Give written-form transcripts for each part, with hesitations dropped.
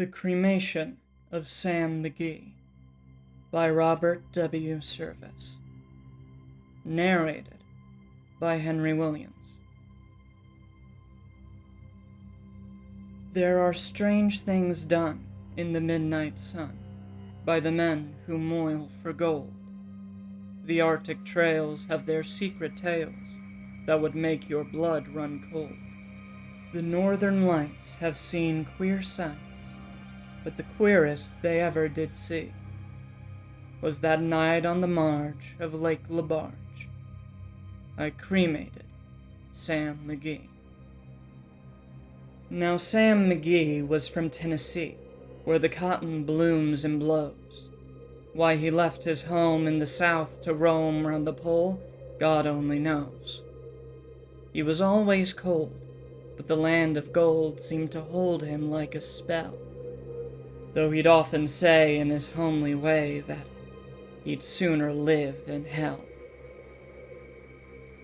The Cremation of Sam McGee by Robert W. Service. Narrated by Henry Williams. There are strange things done in the midnight sun by the men who moil for gold. The Arctic trails have their secret tales that would make your blood run cold. The northern lights have seen queer sights, but the queerest they ever did see was that night on the marge of Lake LaBarge. I cremated Sam McGee. Now Sam McGee was from Tennessee, where the cotton blooms and blows. Why he left his home in the South to roam round the pole, God only knows. He was always cold, but the land of gold seemed to hold him like a spell, though he'd often say in his homely way that he'd sooner live than hell.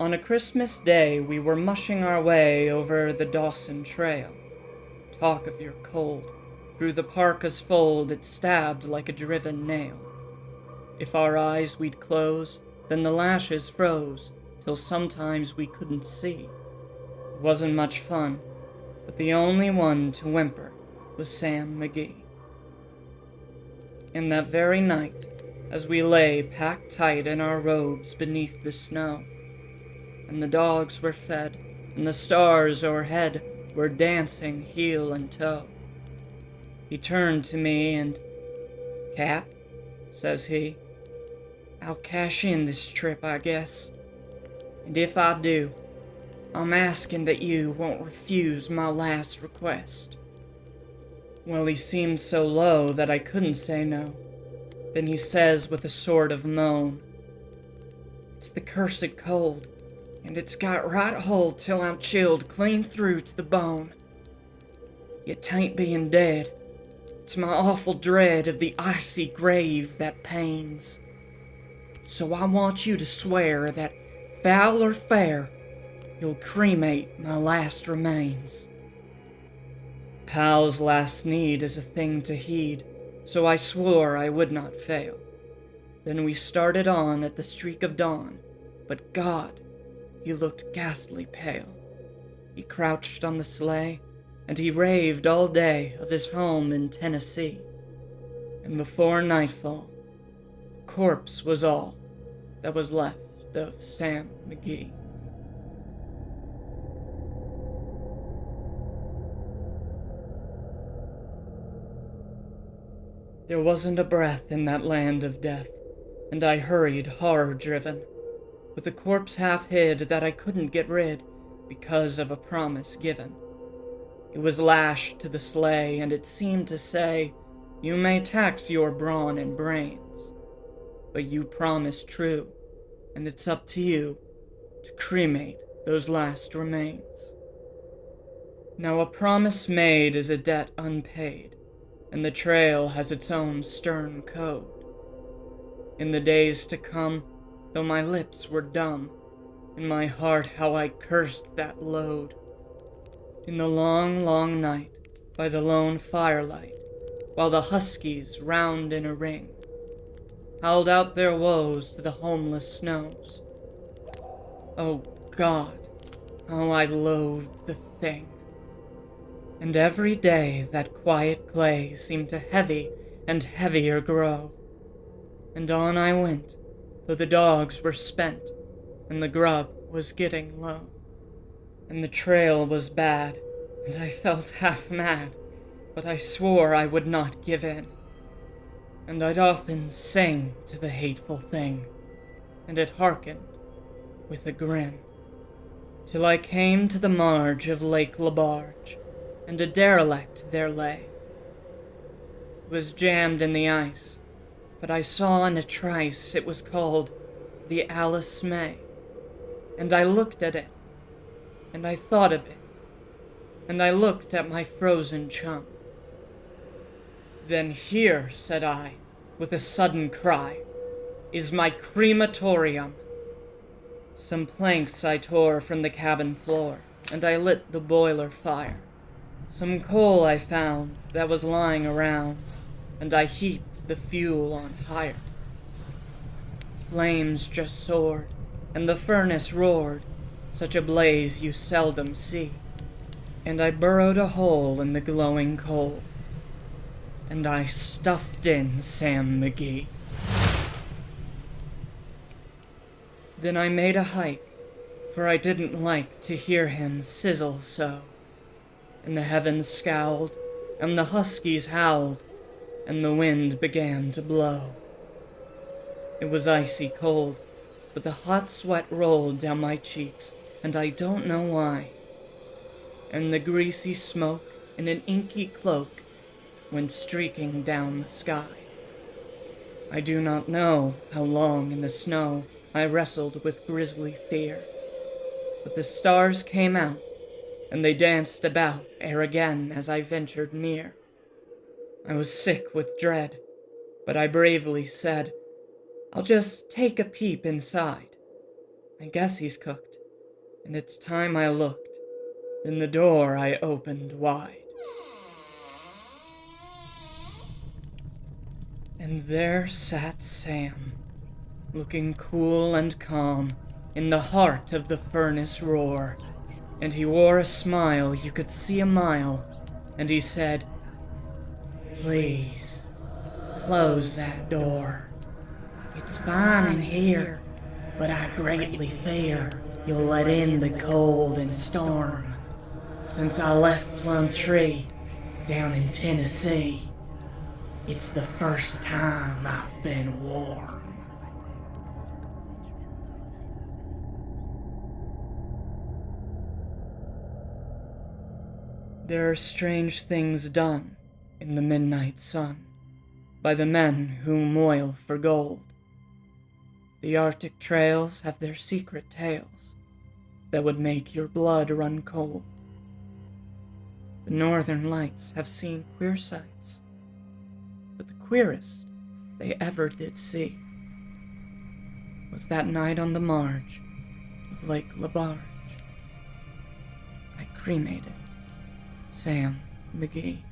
On a Christmas day we were mushing our way over the Dawson Trail. Talk of your cold, through the parka's fold it stabbed like a driven nail. If our eyes we'd close, then the lashes froze, till sometimes we couldn't see. It wasn't much fun, but the only one to whimper was Sam McGee. And that very night, as we lay packed tight in our robes beneath the snow, and the dogs were fed, and the stars o'erhead were dancing heel and toe, he turned to me and, "Cap," says he, "I'll cash in this trip, I guess. And if I do, I'm asking that you won't refuse my last request." Well, he seemed so low that I couldn't say no. Then he says with a sort of moan, "It's the cursed cold, and it's got right hold till I'm chilled clean through to the bone. Yet 'tain't being dead, it's my awful dread of the icy grave that pains. So I want you to swear that, foul or fair, you'll cremate my last remains." Pal's last need is a thing to heed, so I swore I would not fail. Then we started on at the streak of dawn, but God, he looked ghastly pale. He crouched on the sleigh, and he raved all day of his home in Tennessee. And before nightfall, the corpse was all that was left of Sam McGee. There wasn't a breath in that land of death, and I hurried horror-driven, with a corpse half hid that I couldn't get rid because of a promise given. It was lashed to the sleigh, and it seemed to say, "You may tax your brawn and brains, but you promised true, and it's up to you to cremate those last remains." Now a promise made is a debt unpaid, and the trail has its own stern code. In the days to come, though my lips were dumb, in my heart how I cursed that load. In the long, long night, by the lone firelight, while the huskies, round in a ring, howled out their woes to the homeless snows. Oh God, how I loathed the thing. And every day that quiet clay seemed to heavy and heavier grow. And on I went, though the dogs were spent, and the grub was getting low. And the trail was bad, and I felt half mad, but I swore I would not give in. And I'd often sing to the hateful thing, and it hearkened with a grin, till I came to the marge of Lake LaBarge, and a derelict there lay. It was jammed in the ice, but I saw in a trice it was called the Alice May. And I looked at it, and I thought a bit, and I looked at my frozen chum. "Then here," said I, with a sudden cry, "is my crematorium." Some planks I tore from the cabin floor, and I lit the boiler fire. Some coal I found that was lying around, and I heaped the fuel on higher. Flames just soared, and the furnace roared, such a blaze you seldom see. And I burrowed a hole in the glowing coal, and I stuffed in Sam McGee. Then I made a hike, for I didn't like to hear him sizzle so. And the heavens scowled, and the huskies howled, and the wind began to blow. It was icy cold, but the hot sweat rolled down my cheeks, and I don't know why. And the greasy smoke in an inky cloak went streaking down the sky. I do not know how long in the snow I wrestled with grisly fear, but the stars came out, and they danced about ere again as I ventured near. I was sick with dread, but I bravely said, "I'll just take a peep inside. I guess he's cooked," and it's time I looked. Then the door I opened wide. And there sat Sam, looking cool and calm, in the heart of the furnace roar. And he wore a smile you could see a mile, and he said, "Please, close that door. It's fine in here, but I greatly fear you'll let in the cold and storm. Since I left Plumtree, down in Tennessee, it's the first time I've been warm." There are strange things done in the midnight sun by the men who moil for gold. The Arctic trails have their secret tales that would make your blood run cold. The Northern Lights have seen queer sights, but the queerest they ever did see was that night on the marge of Lake LaBarge. I cremated Sam McGee.